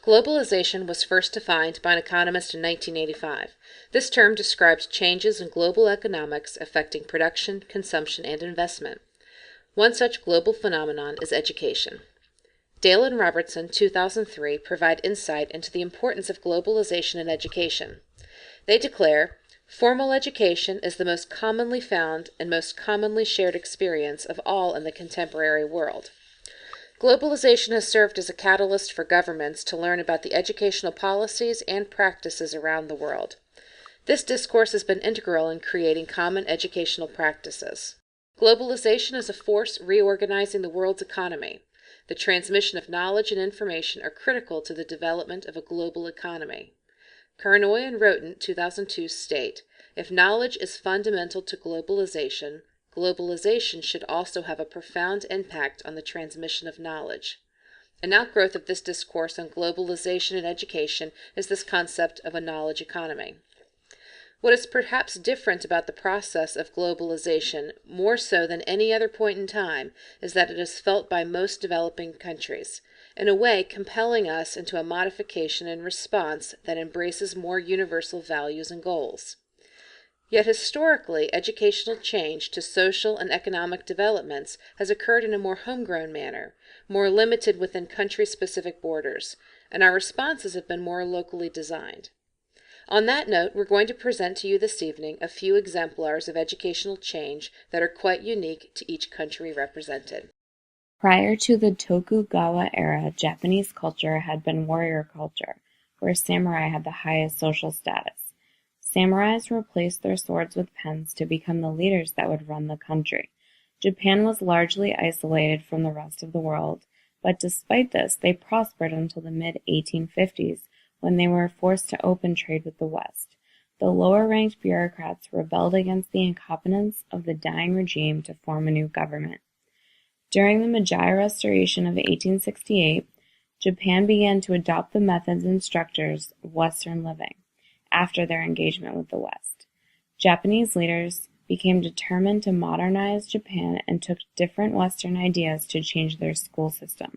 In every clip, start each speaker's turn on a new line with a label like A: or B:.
A: Globalization was first defined by an economist in 1985. This term describes changes in global economics affecting production, consumption, and investment. One such global phenomenon is education. Dale and Robertson, 2003, provide insight into the importance of globalization in education. They declare, formal education is the most commonly found and most commonly shared experience of all in the contemporary world. Globalization has served as a catalyst for governments to learn about the educational policies and practices around the world. This discourse has been integral in creating common educational practices. Globalization is a force reorganizing the world's economy. The transmission of knowledge and information are critical to the development of a global economy. Carnoy and Roten, 2002, state, if knowledge is fundamental to globalization, globalization should also have a profound impact on the transmission of knowledge. An outgrowth of this discourse on globalization in education is this concept of a knowledge economy. What is perhaps different about the process of globalization, more so than any other point in time, is that it is felt by most developing countries, in a way compelling us into a modification and response that embraces more universal values and goals. Yet historically, educational change to social and economic developments has occurred in a more homegrown manner, more limited within country-specific borders, and our responses have been more locally designed. On that note, we're going to present to you this evening a few exemplars of educational change that are quite unique to each country represented.
B: Prior to the Tokugawa era, Japanese culture had been warrior culture, where samurai had the highest social status. Samurais replaced their swords with pens to become the leaders that would run the country. Japan was largely isolated from the rest of the world, but despite this, they prospered until the mid-1850s, when they were forced to open trade with the West. The lower-ranked bureaucrats rebelled against the incompetence of the dying regime to form a new government. During the Meiji Restoration of 1868, Japan began to adopt the methods and structures of Western living after their engagement with the West. Japanese leaders became determined to modernize Japan and took different Western ideas to change their school system.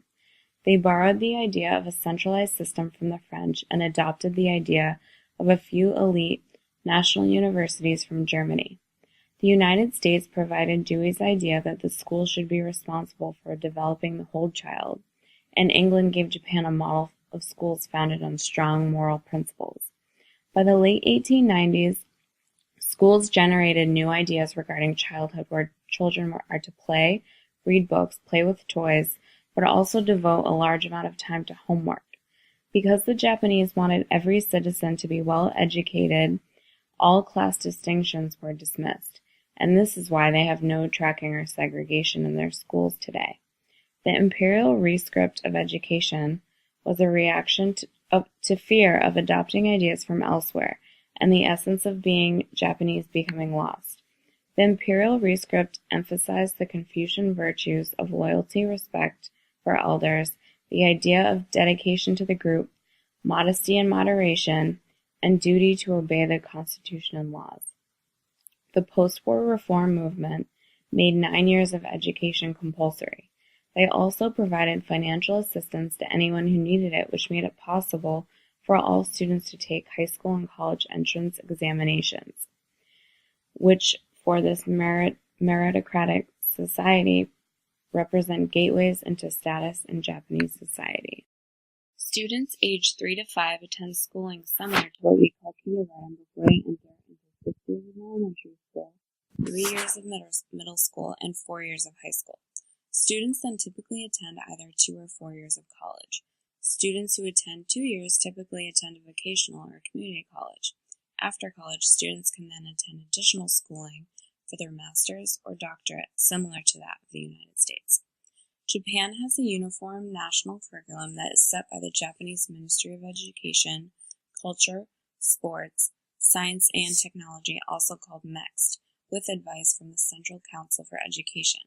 B: They borrowed the idea of a centralized system from the French and adopted the idea of a few elite national universities from Germany. The United States provided Dewey's idea that the school should be responsible for developing the whole child, and England gave Japan a model of schools founded on strong moral principles. By the late 1890s, schools generated new ideas regarding childhood where children are to play, read books, play with toys, but also devote a large amount of time to homework. Because the Japanese wanted every citizen to be well educated, all class distinctions were dismissed, and this is why they have no tracking or segregation in their schools today. The imperial rescript of education was a reaction to fear of adopting ideas from elsewhere, and the essence of being Japanese becoming lost. The imperial rescript emphasized the Confucian virtues of loyalty, respect for elders, the idea of dedication to the group, modesty and moderation, and duty to obey the Constitution and laws. The post-war reform movement made 9 years of education compulsory. They also provided financial assistance to anyone who needed it, which made it possible for all students to take high school and college entrance examinations, which for this meritocratic society represent gateways into status in Japanese society. Students aged 3 to 5 attend schooling similar to what we call kindergarten before they enter into 6 years of elementary school, 3 years of middle school, and 4 years of high school. Students then typically attend either 2 or 4 years of college. Students who attend 2 years typically attend a vocational or community college. After college, students can then attend additional schooling for their master's or doctorate, similar to that of the United States. Japan has a uniform national curriculum that is set by the Japanese Ministry of Education, Culture, Sports, Science, and Technology, also called MEXT, with advice from the Central Council for Education.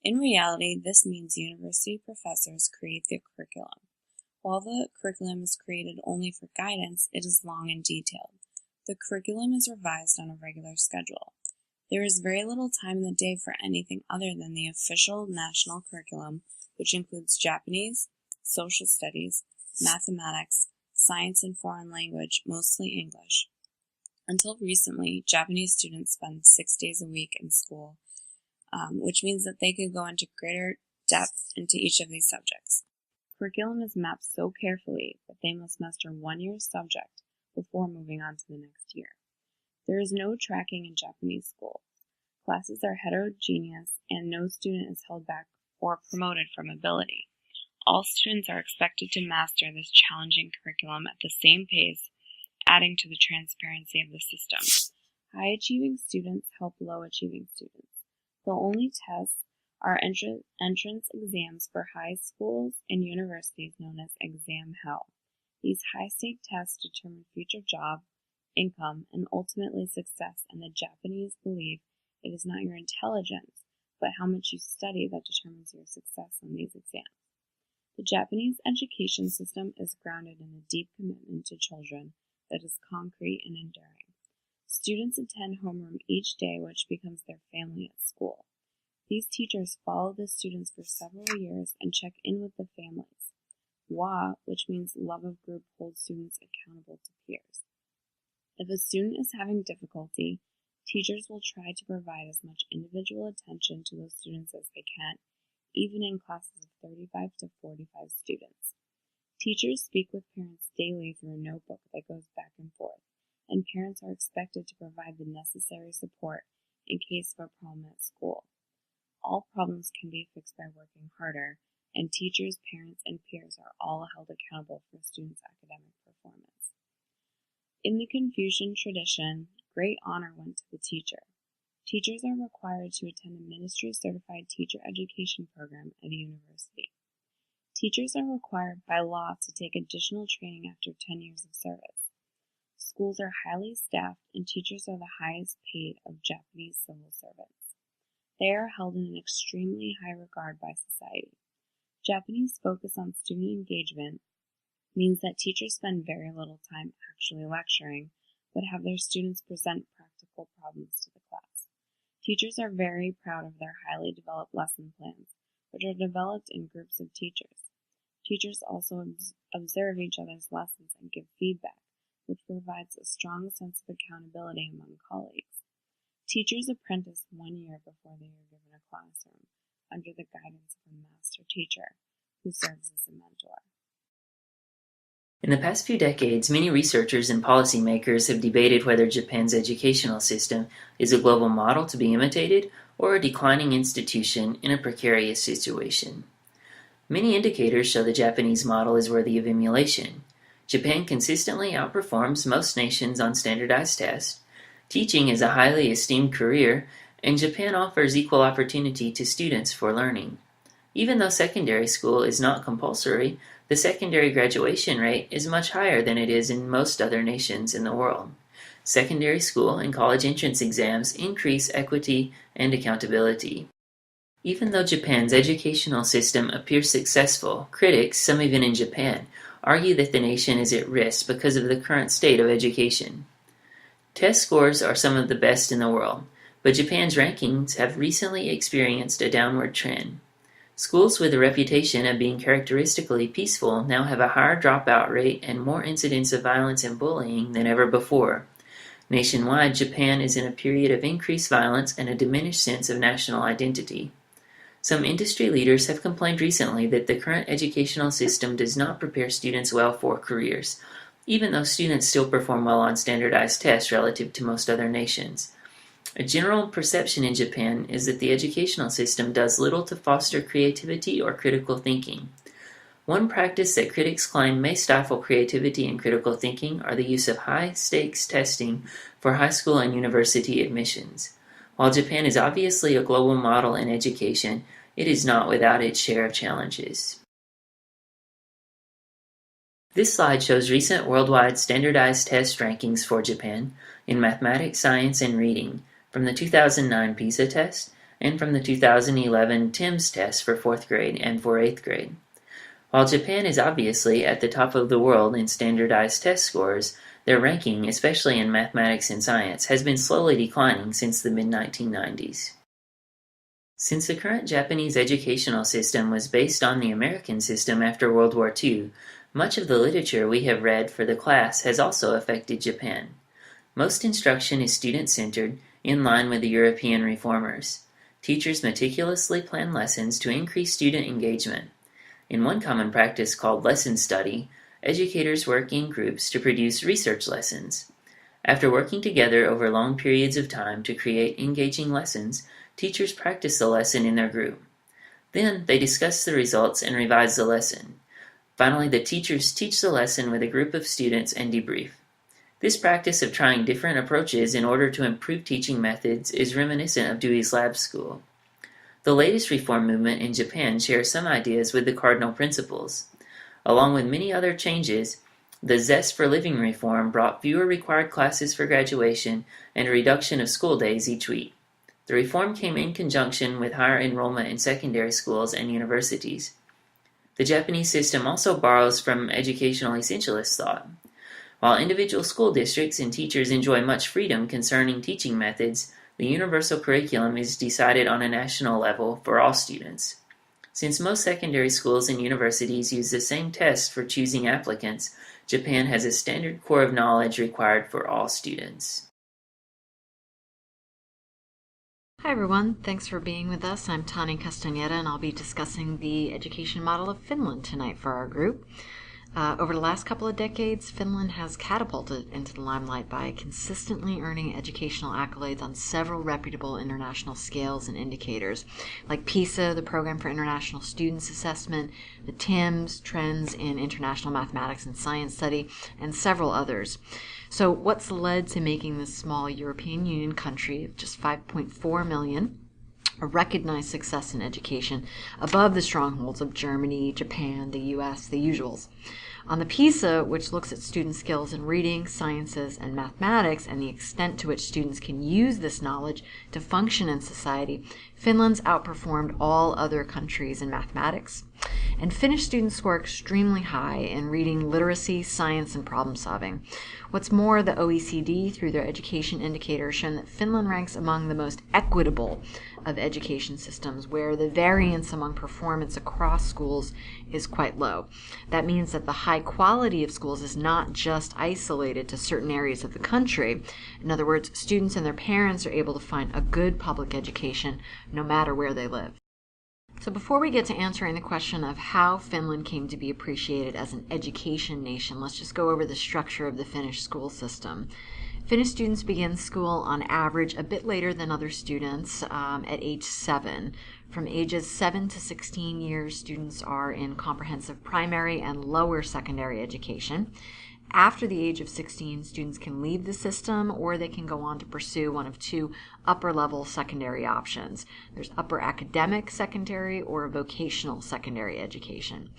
B: In reality, this means university professors create the curriculum. While the curriculum is created only for guidance, it is long and detailed. The curriculum is revised on a regular schedule. There is very little time in the day for anything other than the official national curriculum, which includes Japanese, social studies, mathematics, science and foreign language, mostly English. Until recently, Japanese students spend 6 days a week in school, which means that they could go into greater depth into each of these subjects. Curriculum is mapped so carefully that they must master 1 year's subject before moving on to the next year. There is no tracking in Japanese schools. Classes are heterogeneous and no student is held back or promoted from ability. All students are expected to master this challenging curriculum at the same pace, adding to the transparency of the system. High-achieving students help low-achieving students. The only tests are entrance exams for high schools and universities known as exam hell. These high-stake tests determine future job, income, and ultimately success, and the Japanese believe it is not your intelligence, but how much you study that determines your success on these exams. The Japanese education system is grounded in a deep commitment to children that is concrete and enduring. Students attend homeroom each day, which becomes their family at school. These teachers follow the students for several years and check in with the families. Wa, which means love of group, holds students accountable to peers. If a student is having difficulty, teachers will try to provide as much individual attention to those students as they can, even in classes of 35 to 45 students. Teachers speak with parents daily through a notebook that goes back and forth, and parents are expected to provide the necessary support in case of a problem at school. All problems can be fixed by working harder, and teachers, parents, and peers are all held accountable for students' academic performance. In the Confucian tradition, great honor went to the teacher. Teachers are required to attend a ministry-certified teacher education program at a university. Teachers are required by law to take additional training after 10 years of service. Schools are highly staffed, and teachers are the highest paid of Japanese civil servants. They are held in an extremely high regard by society. Japanese focus on student engagement means that teachers spend very little time actually lecturing, but have their students present practical problems to the class. Teachers are very proud of their highly developed lesson plans, which are developed in groups of teachers. Teachers also observe each other's lessons and give feedback, which provides a strong sense of accountability among colleagues. Teachers apprentice 1 year before they are given a classroom, under the guidance of a master teacher, who serves as a mentor.
C: In the past few decades, many researchers and policymakers have debated whether Japan's educational system is a global model to be imitated or a declining institution in a precarious situation. Many indicators show the Japanese model is worthy of emulation. Japan consistently outperforms most nations on standardized tests. Teaching is a highly esteemed career, and Japan offers equal opportunity to students for learning. Even though secondary school is not compulsory, the secondary graduation rate is much higher than it is in most other nations in the world. Secondary school and college entrance exams increase equity and accountability. Even though Japan's educational system appears successful, critics, some even in Japan, argue that the nation is at risk because of the current state of education. Test scores are some of the best in the world, but Japan's rankings have recently experienced a downward trend. Schools with a reputation of being characteristically peaceful now have a higher dropout rate and more incidents of violence and bullying than ever before. Nationwide, Japan is in a period of increased violence and a diminished sense of national identity. Some industry leaders have complained recently that the current educational system does not prepare students well for careers, even though students still perform well on standardized tests relative to most other nations. A general perception in Japan is that the educational system does little to foster creativity or critical thinking. One practice that critics claim may stifle creativity and critical thinking are the use of high-stakes testing for high school and university admissions. While Japan is obviously a global model in education, it is not without its share of challenges. This slide shows recent worldwide standardized test rankings for Japan in mathematics, science, and reading from the 2009 PISA test and from the 2011 TIMSS test for 4th grade and for 8th grade. While Japan is obviously at the top of the world in standardized test scores, their ranking, especially in mathematics and science, has been slowly declining since the mid-1990s. Since the current Japanese educational system was based on the American system after World War II, Much of the literature we have read for the class has also affected Japan. Most instruction is student-centered, in line with the European reformers. Teachers meticulously plan lessons to increase student engagement. In one common practice called lesson study, educators work in groups to produce research lessons. After working together over long periods of time to create engaging lessons, teachers practice the lesson in their group. Then they discuss the results and revise the lesson. Finally, the teachers teach the lesson with a group of students and debrief. This practice of trying different approaches in order to improve teaching methods is reminiscent of Dewey's Lab School. The latest reform movement in Japan shares some ideas with the cardinal principles. Along with many other changes, the Zest for Living reform brought fewer required classes for graduation and a reduction of school days each week. The reform came in conjunction with higher enrollment in secondary schools and universities. The Japanese system also borrows from educational essentialist thought. While individual school districts and teachers enjoy much freedom concerning teaching methods, the universal curriculum is decided on a national level for all students. Since most secondary schools and universities use the same test for choosing applicants, Japan has a standard core of knowledge required for all students.
D: Hi everyone, thanks for being with us. I'm Tani Castañeda and I'll be discussing the education model of Finland tonight for our group. Over the last couple of decades, Finland has catapulted into the limelight by consistently earning educational accolades on several reputable international scales and indicators, like PISA, the Program for International Students Assessment, the TIMSS, Trends in International Mathematics and Science Study, and several others. So what's led to making this small European Union country of just 5.4 million a recognized success in education above the strongholds of Germany, Japan, the US, the usuals? On the PISA, which looks at student skills in reading, sciences, and mathematics, and the extent to which students can use this knowledge to function in society, Finland's outperformed all other countries in mathematics. And Finnish students score extremely high in reading literacy, science, and problem solving. What's more, the OECD, through their education indicators, shown that Finland ranks among the most equitable of education systems, where the variance among performance across schools is quite low. That means that the high quality of schools is not just isolated to certain areas of the country. In other words, students and their parents are able to find a good public education no matter where they live. So before we get to answering the question of how Finland came to be appreciated as an education nation, let's just go over the structure of the Finnish school system. Finnish students begin school on average a bit later than other students at age 7. From ages 7 to 16 years, students are in comprehensive primary and lower secondary education. After the age of 16, students can leave the system or they can go on to pursue one of two upper-level secondary options. There's upper academic secondary or vocational secondary education.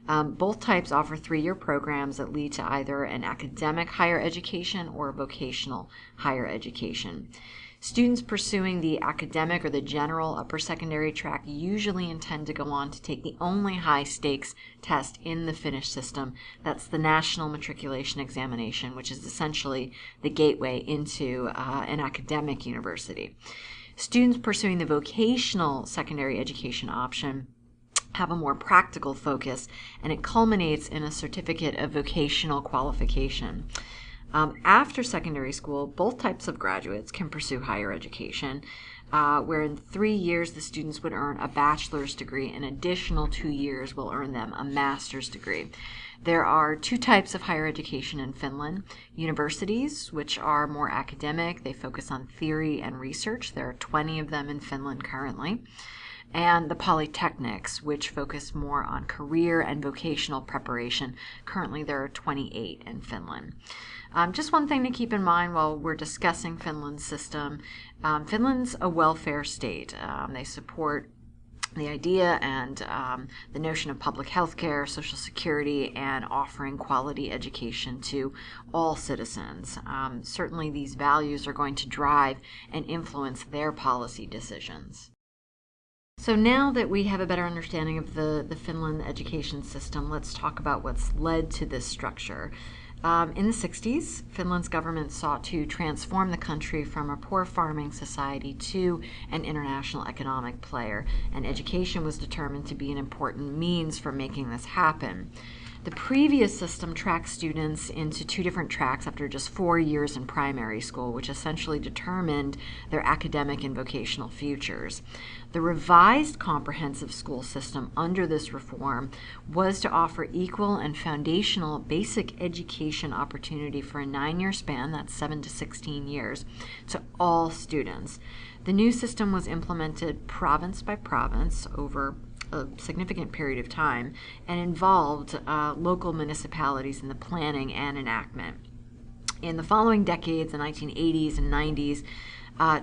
D: Both types offer 3-year programs that lead to either an academic higher education or vocational higher education. Students pursuing the academic or the general upper secondary track usually intend to go on to take the only high-stakes test in the Finnish system. That's the National Matriculation Examination, which is essentially the gateway into an academic university. Students pursuing the vocational secondary education option have a more practical focus, and it culminates in a certificate of vocational qualification. After secondary school, both types of graduates can pursue higher education, where in 3 years the students would earn a bachelor's degree. An additional 2 years will earn them a master's degree. There are 2 types of higher education in Finland. Universities, which are more academic, they focus on theory and research. There are 20 of them in Finland currently. And the polytechnics, which focus more on career and vocational preparation. Currently, there are 28 in Finland. Just one thing to keep in mind while we're discussing Finland's system, Finland's a welfare state. They support the idea and the notion of public health care, social security, and offering quality education to all citizens. Certainly, these values are going to drive and influence their policy decisions. So now that we have a better understanding of the Finland education system, let's talk about what's led to this structure. In the 60s, Finland's government sought to transform the country from a poor farming society to an international economic player, and education was determined to be an important means for making this happen. The previous system tracked students into two different tracks after just 4 years in primary school, which essentially determined their academic and vocational futures. The revised comprehensive school system under this reform was to offer equal and foundational basic education opportunity for a 9-year span, that's 7 to 16 years, to all students. The new system was implemented province by province over a significant period of time and involved local municipalities in the planning and enactment. In the following decades, the 1980s and 90s,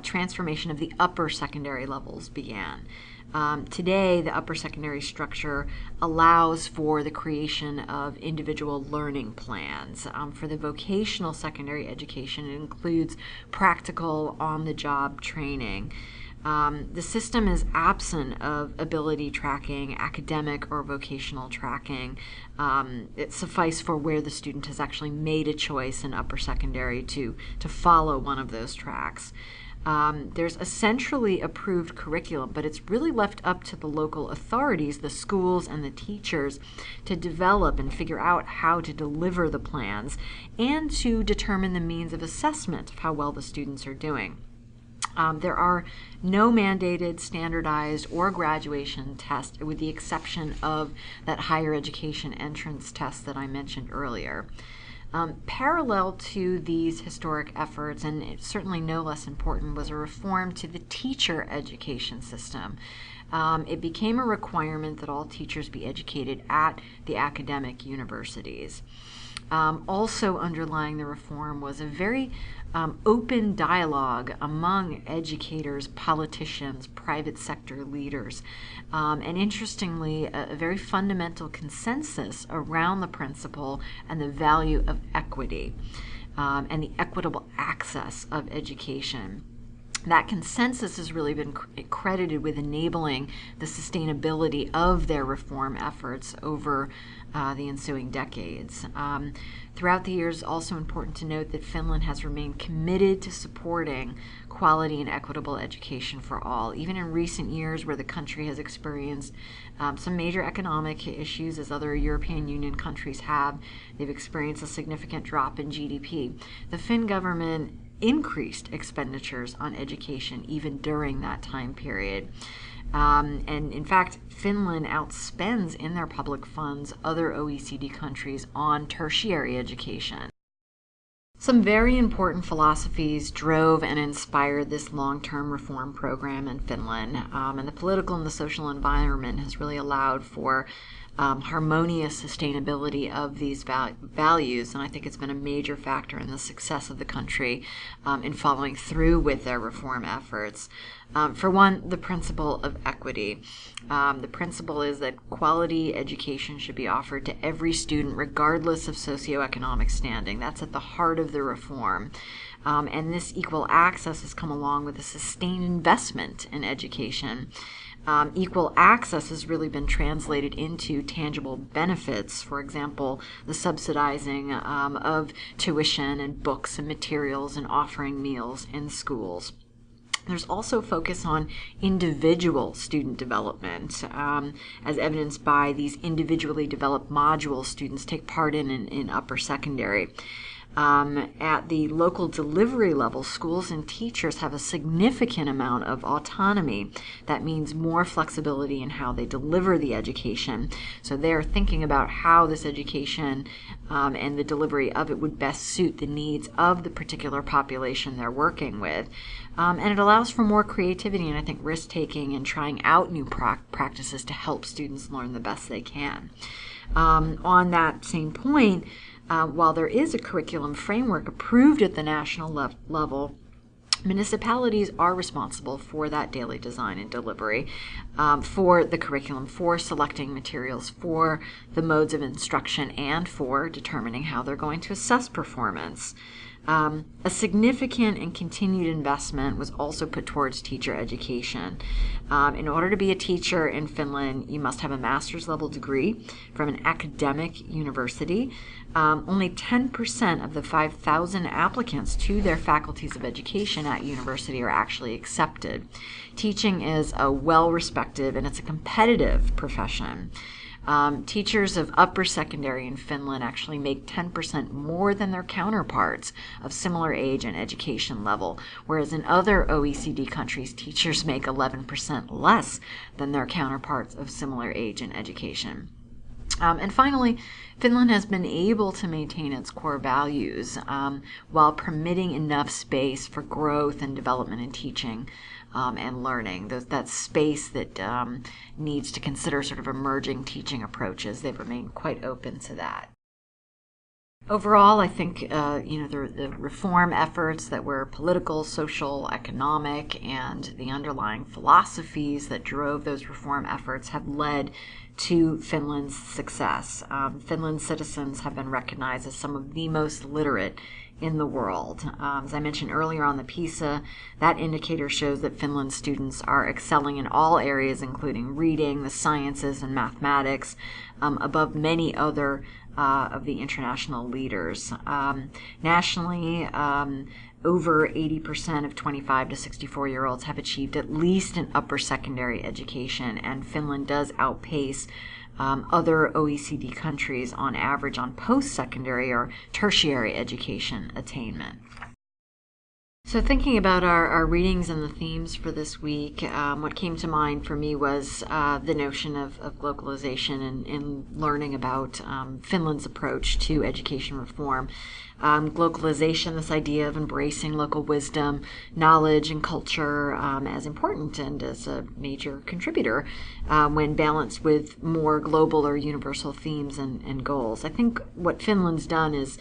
D: transformation of the upper secondary levels began. Today, the upper secondary structure allows for the creation of individual learning plans. For the vocational secondary education, it includes practical on-the-job training. The system is absent of ability tracking, academic or vocational tracking. It suffices for where the student has actually made a choice in upper secondary to follow one of those tracks. There's a centrally approved curriculum, but it's really left up to the local authorities, the schools and the teachers, to develop and figure out how to deliver the plans and to determine the means of assessment of how well the students are doing. There are no mandated, standardized, or graduation tests, with the exception of that higher education entrance test that I mentioned earlier. Parallel to these historic efforts, and it's certainly no less important, was a reform to the teacher education system. It became a requirement that all teachers be educated at the academic universities. Also underlying the reform was a very open dialogue among educators, politicians, private sector leaders, and interestingly, a very fundamental consensus around the principle and the value of equity and the equitable access of education. That consensus has really been credited with enabling the sustainability of their reform efforts over the ensuing decades. Throughout the years, also important to note that Finland has remained committed to supporting quality and equitable education for all, even in recent years where the country has experienced some major economic issues, as other European Union countries have. They've experienced a significant drop in GDP. The Finn government increased expenditures on education even during that time period. And in fact, Finland outspends in their public funds other OECD countries on tertiary education. Some very important philosophies drove and inspired this long-term reform program in Finland, and the political and the social environment has really allowed for harmonious sustainability of these values, and I think it's been a major factor in the success of the country in following through with their reform efforts. For one, the principle of equity. The principle is that quality education should be offered to every student regardless of socioeconomic standing. That's at the heart of the reform. And this equal access has come along with a sustained investment in education. Equal access has really been translated into tangible benefits. For example, the subsidizing of tuition and books and materials and offering meals in schools. There's also focus on individual student development, as evidenced by these individually developed modules students take part in upper secondary. At the local delivery level, schools and teachers have a significant amount of autonomy. That means more flexibility in how they deliver the education. So they're thinking about how this education and the delivery of it would best suit the needs of the particular population they're working with. And it allows for more creativity and, I think, risk-taking and trying out new practices to help students learn the best they can. On that same point, while there is a curriculum framework approved at the national level, municipalities are responsible for that daily design and delivery, for the curriculum, for selecting materials, for the modes of instruction, and for determining how they're going to assess performance. A significant and continued investment was also put towards teacher education. In order to be a teacher in Finland, you must have a master's level degree from an academic university. Only 10% of the 5,000 applicants to their faculties of education at university are actually accepted. Teaching is a well-respected and it's a competitive profession. Teachers of upper secondary in Finland actually make 10% more than their counterparts of similar age and education level, whereas in other OECD countries, teachers make 11% less than their counterparts of similar age and education. And finally, Finland has been able to maintain its core values while permitting enough space for growth and development in teaching and learning. That space that needs to consider sort of emerging teaching approaches. They've remained quite open to that. Overall, I think the reform efforts that were political, social, economic, and the underlying philosophies that drove those reform efforts have led to Finland's success. Finland's citizens have been recognized as some of the most literate in the world. As I mentioned earlier on the PISA, that indicator shows that Finland's students are excelling in all areas, including reading, the sciences, and mathematics, above many other of the international leaders. Nationally, over 80% of 25 to 64-year-olds have achieved at least an upper secondary education, and Finland does outpace other OECD countries on average on post-secondary or tertiary education attainment. So thinking about our readings and the themes for this week, what came to mind for me was the notion of globalization and learning about Finland's approach to education reform. Globalization, this idea of embracing local wisdom, knowledge, and culture as important and as a major contributor when balanced with more global or universal themes and goals. I think what Finland's done is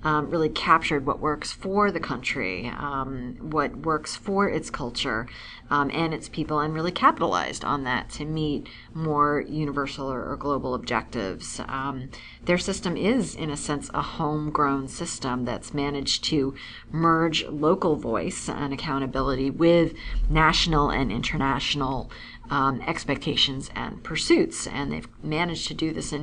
D: really captured what works for the country, what works for its culture and its people, and really capitalized on that to meet more universal or global objectives. Their system is, in a sense, a homegrown system that's managed to merge local voice and accountability with national and international expectations and pursuits. And they've managed to do this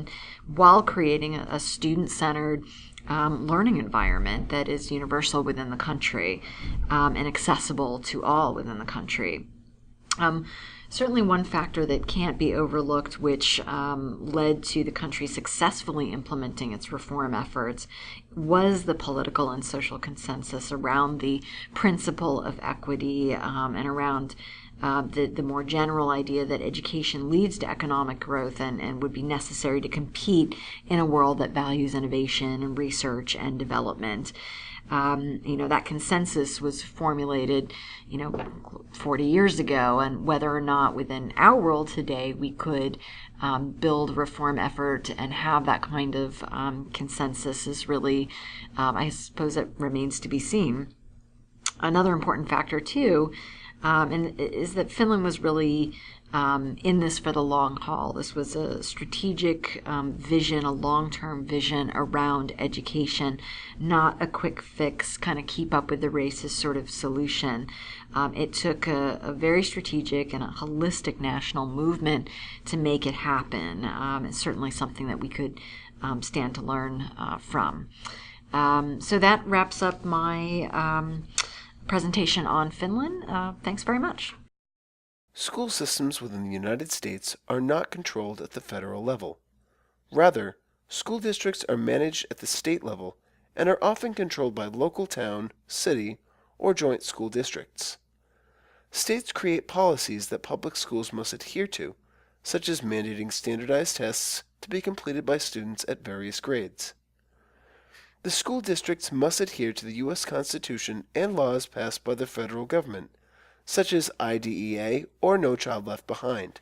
D: while creating a student-centered learning environment that is universal within the country and accessible to all within the country. Certainly one factor that can't be overlooked, which led to the country successfully implementing its reform efforts, was the political and social consensus around the principle of equity and around the more general idea that education leads to economic growth and would be necessary to compete in a world that values innovation and research and development. That consensus was formulated, 40 years ago, and whether or not within our world today we could build reform effort and have that kind of consensus is really, I suppose it remains to be seen. Another important factor, too, and is that Finland was really in this for the long haul. This was a strategic vision, a long-term vision around education, not a quick fix, kind of keep up with the races sort of solution. It took a very strategic and a holistic national movement to make it happen. It's certainly something that we could stand to learn from. So that wraps up my presentation on Finland. Thanks very much.
E: School systems within the United States are not controlled at the federal level. Rather, school districts are managed at the state level and are often controlled by local town, city, or joint school districts. States create policies that public schools must adhere to, such as mandating standardized tests to be completed by students at various grades. The school districts must adhere to the U.S. Constitution and laws passed by the federal government, such as IDEA or No Child Left Behind.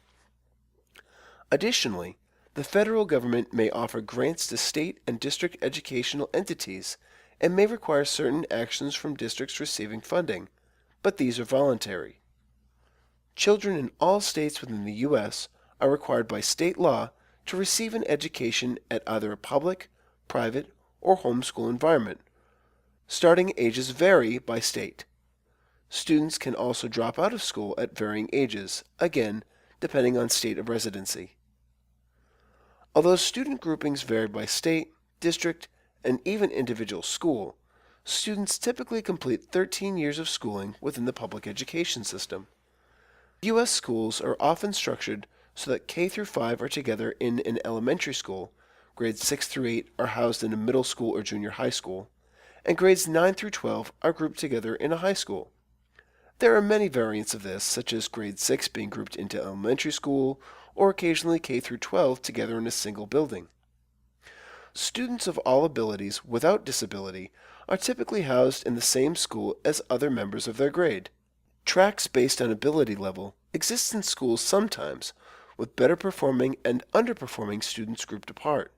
E: Additionally, the federal government may offer grants to state and district educational entities and may require certain actions from districts receiving funding, but these are voluntary. Children in all states within the U.S. are required by state law to receive an education at either a public, private, or homeschool environment. Starting ages vary by state. Students can also drop out of school at varying ages, again, depending on state of residency. Although student groupings vary by state, district, and even individual school, students typically complete 13 years of schooling within the public education system. U.S. schools are often structured so that K through 5 are together in an elementary school, grades 6 through 8 are housed in a middle school or junior high school, and grades 9 through 12 are grouped together in a high school. There are many variants of this, such as grade 6 being grouped into elementary school, or occasionally K through 12 together in a single building. Students of all abilities without disability are typically housed in the same school as other members of their grade. Tracks based on ability level exist in schools sometimes, with better performing and underperforming students grouped apart.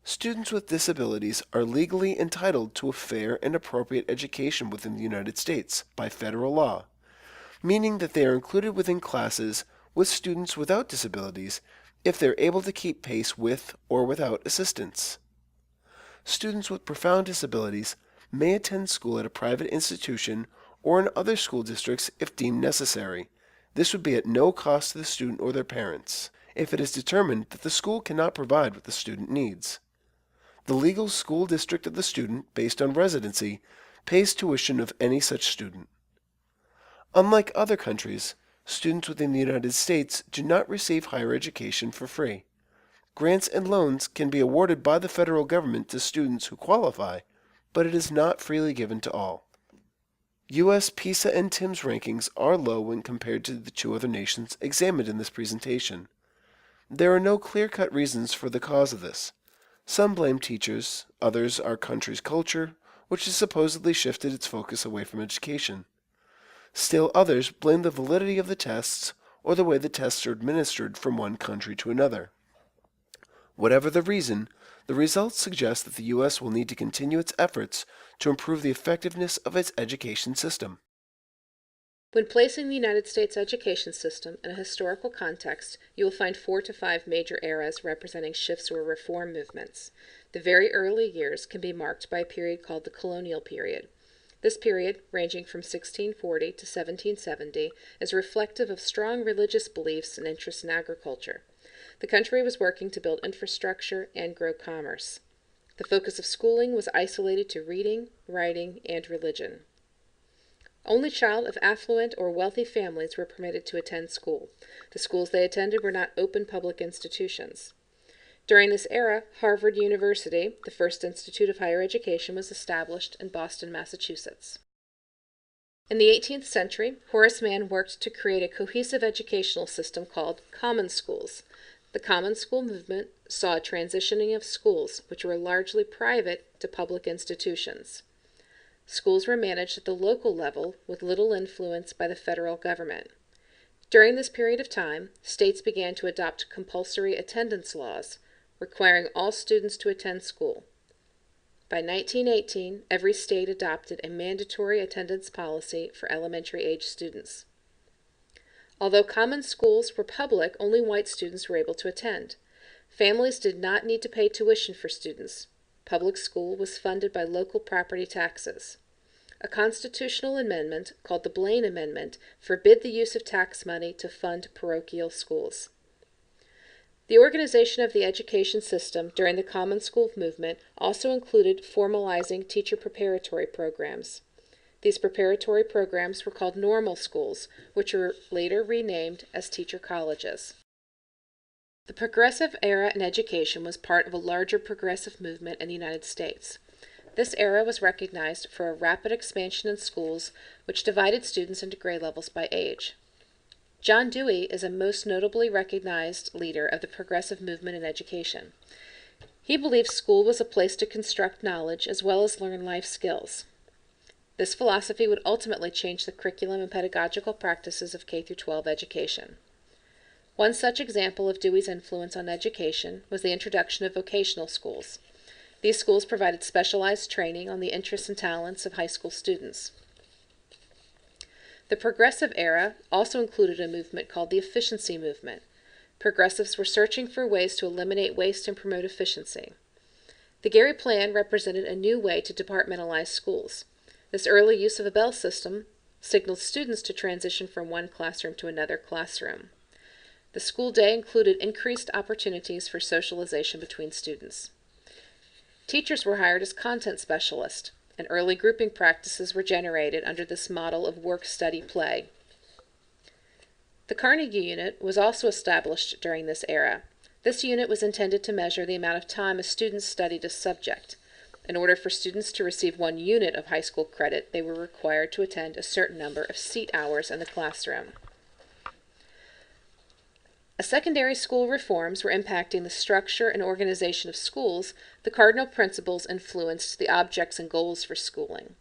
E: Students with disabilities are legally entitled to a fair and appropriate education within the United States by federal law, meaning that they are included within classes with students without disabilities if they're able to keep pace with or without assistance. Students with profound disabilities may attend school at a private institution or in other school districts if deemed necessary. This would be at no cost to the student or their parents, if it is determined that the school cannot provide what the student needs. The legal school district of the student, based on residency, pays tuition of any such student. Unlike other countries, students within the United States do not receive higher education for free. Grants and loans can be awarded by the federal government to students who qualify, but it is not freely given to all. U.S. PISA and TIMSS rankings are low when compared to the two other nations examined in this presentation. There are no clear-cut reasons for the cause of this. Some blame teachers, others our country's culture, which has supposedly shifted its focus away from education. Still others blame the validity of the tests or the way the tests are administered from one country to another. Whatever the reason, the results suggest that the U.S. will need to continue its efforts to improve the effectiveness of its education system.
A: When placing the United States education system in a historical context, you will find 4 to 5 major eras representing shifts or reform movements. The very early years can be marked by a period called the colonial period. This period, ranging from 1640 to 1770, is reflective of strong religious beliefs and interests in agriculture. The country was working to build infrastructure and grow commerce. The focus of schooling was isolated to reading, writing, and religion. Only children of affluent or wealthy families were permitted to attend school. The schools they attended were not open public institutions. During this era, Harvard University, the first institute of higher education, was established in Boston, Massachusetts. In the 18th century, Horace Mann worked to create a cohesive educational system called common schools. The common school movement saw a transitioning of schools, which were largely private, to public institutions. Schools were managed at the local level with little influence by the federal government. During this period of time, states began to adopt compulsory attendance laws, requiring all students to attend school. By 1918, every state adopted a mandatory attendance policy for elementary-age students. Although common schools were public, only white students were able to attend. Families did not need to pay tuition for students. Public school was funded by local property taxes. A constitutional amendment, called the Blaine Amendment, forbid the use of tax money to fund parochial schools. The organization of the education system during the Common School movement also included formalizing teacher preparatory programs. These preparatory programs were called normal schools, which were later renamed as teacher colleges. The progressive era in education was part of a larger progressive movement in the United States. This era was recognized for a rapid expansion in schools, which divided students into grade levels by age. John Dewey is a most notably recognized leader of the progressive movement in education. He believed school was a place to construct knowledge as well as learn life skills. This philosophy would ultimately change the curriculum and pedagogical practices of K-12 education. One such example of Dewey's influence on education was the introduction of vocational schools. These schools provided specialized training on the interests and talents of high school students. The progressive era also included a movement called the efficiency movement. Progressives were searching for ways to eliminate waste and promote efficiency. The Gary Plan represented a new way to departmentalize schools. This early use of a bell system signaled students to transition from one classroom to another classroom. The school day included increased opportunities for socialization between students. Teachers were hired as content specialists, and early grouping practices were generated under this model of work-study-play. The Carnegie Unit was also established during this era. This unit was intended to measure the amount of time a student studied a subject. In order for students to receive 1 unit of high school credit, they were required to attend a certain number of seat hours in the classroom. As secondary school reforms were impacting the structure and organization of schools, the cardinal principles influenced the objects and goals for schooling.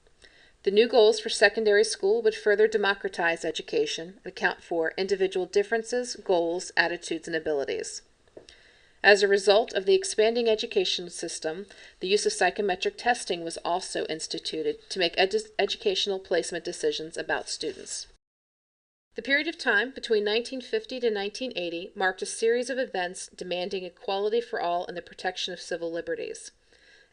A: The new goals for secondary school would further democratize education and account for individual differences, goals, attitudes, and abilities. As a result of the expanding education system, the use of psychometric testing was also instituted to make educational placement decisions about students. The period of time between 1950 to 1980 marked a series of events demanding equality for all and the protection of civil liberties.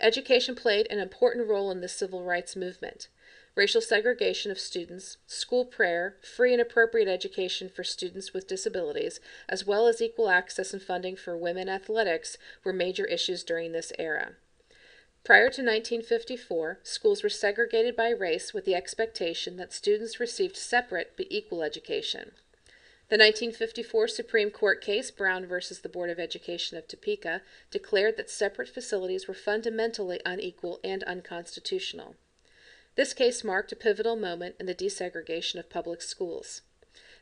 A: Education played an important role in the civil rights movement. Racial segregation of students, school prayer, free and appropriate education for students with disabilities, as well as equal access and funding for women athletics were major issues during this era. Prior to 1954, schools were segregated by race with the expectation that students received separate but equal education. The 1954 Supreme Court case, Brown v. the Board of Education of Topeka, declared that separate facilities were fundamentally unequal and unconstitutional. This case marked a pivotal moment in the desegregation of public schools.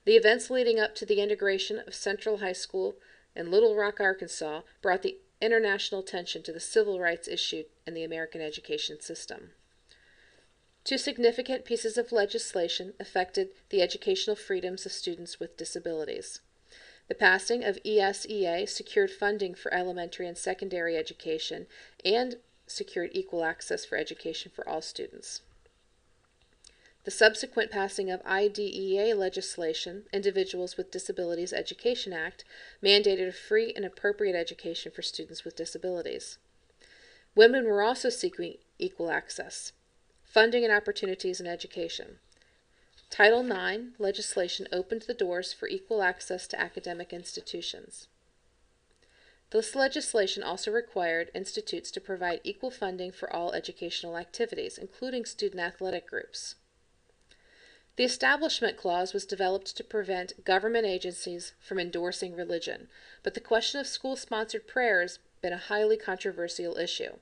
A: The events leading up to the integration of Central High School in Little Rock, Arkansas, brought the international attention to the civil rights issue in the American education system. 2 significant pieces of legislation affected the educational freedoms of students with disabilities. The passing of ESEA secured funding for elementary and secondary education and secured equal access for education for all students. The subsequent passing of IDEA legislation, Individuals with Disabilities Education Act, mandated a free and appropriate education for students with disabilities. Women were also seeking equal access, funding and opportunities in education. Title IX legislation opened the doors for equal access to academic institutions. This legislation also required institutes to provide equal funding for all educational activities, including student athletic groups. The Establishment Clause was developed to prevent government agencies from endorsing religion, but the question of school-sponsored prayer has been a highly controversial issue.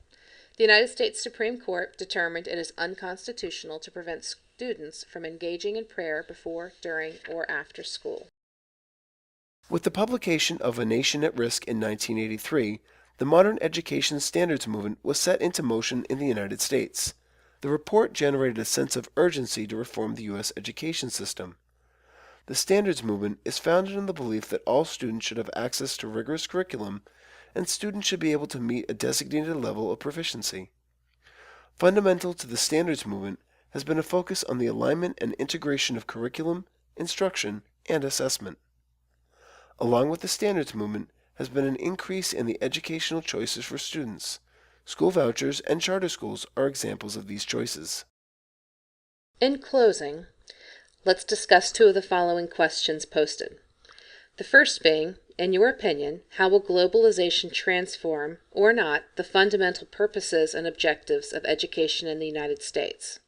A: The United States Supreme Court determined it is unconstitutional to prevent students from engaging in prayer before, during, or after school.
E: With the publication of A Nation at Risk in 1983, the modern education standards movement was set into motion in the United States. The report generated a sense of urgency to reform the U.S. education system. The standards movement is founded on the belief that all students should have access to rigorous curriculum and students should be able to meet a designated level of proficiency. Fundamental to the standards movement has been a focus on the alignment and integration of curriculum, instruction, and assessment. Along with the standards movement has been an increase in the educational choices for students. School vouchers and charter schools are examples of these choices.
A: In closing, let's discuss 2 of the following questions posted. The first being, in your opinion, how will globalization transform, or not, the fundamental purposes and objectives of education in the United States?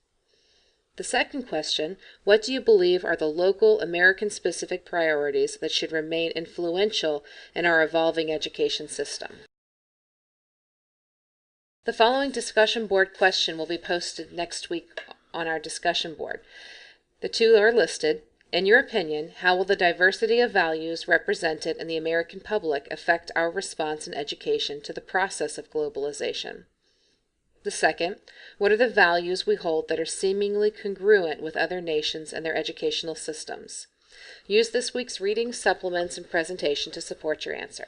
A: The second question, what do you believe are the local American-specific priorities that should remain influential in our evolving education system? The following discussion board question will be posted next week on our discussion board. The 2 are listed. In your opinion, how will the diversity of values represented in the American public affect our response in education to the process of globalization? The second, what are the values we hold that are seemingly congruent with other nations and their educational systems? Use this week's readings, supplements, and presentation to support your answer.